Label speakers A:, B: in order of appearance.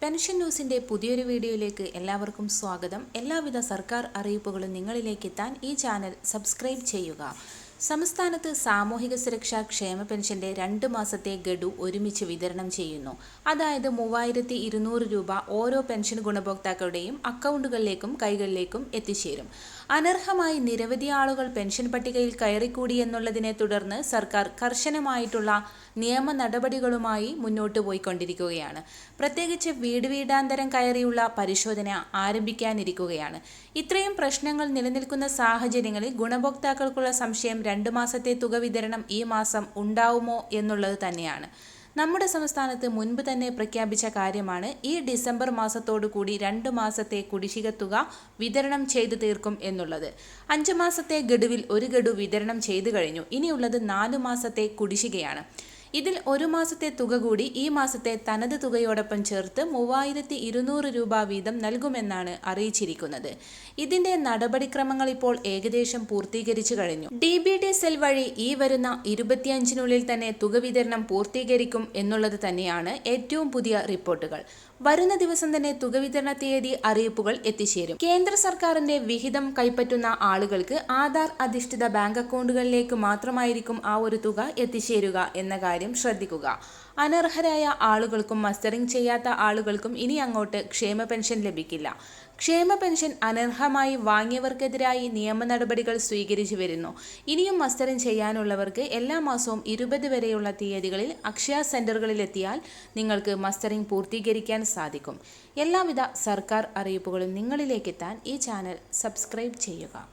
A: Pension ന്യൂസിൻ്റെ പുതിയൊരു വീഡിയോയിലേക്ക് എല്ലാവർക്കും സ്വാഗതം. എല്ലാവിധ സർക്കാർ അറിയിപ്പുകളും നിങ്ങളിലേക്ക് എത്താൻ ഈ ചാനൽ സബ്സ്ക്രൈബ് ചെയ്യുക. സംസ്ഥാനത്ത് സാമൂഹിക സുരക്ഷാ ക്ഷേമ പെൻഷന്റെ 2 മാസത്തെ ഗഡു ഒരുമിച്ച് വിതരണം ചെയ്യുന്നു. അതായത് 3200 രൂപ ഓരോ പെൻഷൻ ഗുണഭോക്താക്കളുടെയും അക്കൗണ്ടുകളിലേക്കും കൈകളിലേക്കും എത്തിച്ചേരും. അനർഹമായി നിരവധി ആളുകൾ പെൻഷൻ പട്ടികയിൽ കയറിക്കൂടിയെന്നുള്ളതിനെ തുടർന്ന് സർക്കാർ കർശനമായിട്ടുള്ള നിയമ നടപടികളുമായി മുന്നോട്ട് പോയിക്കൊണ്ടിരിക്കുകയാണ്. പ്രത്യേകിച്ച് വീടാന്തരം കയറിയുള്ള പരിശോധന ആരംഭിക്കാനിരിക്കുകയാണ്. ഇത്രയും പ്രശ്നങ്ങൾ നിലനിൽക്കുന്ന സാഹചര്യങ്ങളിൽ ഗുണഭോക്താക്കൾക്കുള്ള സംശയം 2 മാസത്തെ തുക വിതരണം ഈ മാസം ഉണ്ടാവുമോ എന്നുള്ളത് തന്നെയാണ്. നമ്മുടെ സംസ്ഥാനത്ത് മുൻപ് തന്നെ പ്രഖ്യാപിച്ച കാര്യമാണ് ഈ ഡിസംബർ മാസത്തോടു കൂടി 2 മാസത്തെ കുടിശ്ശിക തുക വിതരണം ചെയ്തു തീർക്കും എന്നുള്ളത്. 5 മാസത്തെ ഗഡുവിൽ ഒരു ഗഡു വിതരണം ചെയ്തു കഴിഞ്ഞു. ഇനിയുള്ളത് 4 മാസത്തെ കുടിശ്ശികയാണ്. ഇതിൽ 1 മാസത്തെ തുക കൂടി ഈ മാസത്തെ തനത് തുകയോടൊപ്പം ചേർത്ത് 3200 രൂപ വീതം നൽകുമെന്നാണ് അറിയിച്ചിരിക്കുന്നത്. ഇതിന്റെ നടപടിക്രമങ്ങൾ ഇപ്പോൾ ഏകദേശം പൂർത്തീകരിച്ചു കഴിഞ്ഞു. DBT സെൽ വഴി ഈ വരുന്ന 25-നുള്ളിൽ തന്നെ തുക വിതരണം പൂർത്തീകരിക്കും എന്നുള്ളത് തന്നെയാണ് ഏറ്റവും പുതിയ റിപ്പോർട്ടുകൾ. വരുന്ന ദിവസം തന്നെ തുക വിതരണ തീയതി അറിയിപ്പുകൾ എത്തിച്ചേരും. കേന്ദ്ര സർക്കാരിന്റെ വിഹിതം കൈപ്പറ്റുന്ന ആളുകൾക്ക് ആധാർ അധിഷ്ഠിത ബാങ്ക് അക്കൗണ്ടുകളിലേക്ക് മാത്രമായിരിക്കും ആ ഒരു തുക എത്തിച്ചേരുക എന്ന കാര്യം ശ്രദ്ധിക്കുക. അനർഹരായ ആളുകൾക്കും മസ്റ്ററിംഗ് ചെയ്യാത്ത ആളുകൾക്കും ഇനി അങ്ങോട്ട് ക്ഷേമ പെൻഷൻ ലഭിക്കില്ല. ക്ഷേമ പെൻഷൻ അനർഹമായി വാങ്ങിയവർക്കെതിരായി നിയമ നടപടികൾ സ്വീകരിച്ചു വരുന്നു. ഇനിയും മസ്റ്ററിംഗ് ചെയ്യാനുള്ളവർക്ക് എല്ലാ മാസവും 20 വരെയുള്ള തീയതികളിൽ അക്ഷയ സെന്ററുകളിലെത്തിയാൽ നിങ്ങൾക്ക് മസ്റ്ററിംഗ് പൂർത്തീകരിക്കാൻ സാധിക്കും. എല്ലാവിധ സർക്കാർ അറിയിപ്പുകളും നിങ്ങളിലേക്കെത്താൻ ഈ ചാനൽ സബ്സ്ക്രൈബ് ചെയ്യുക.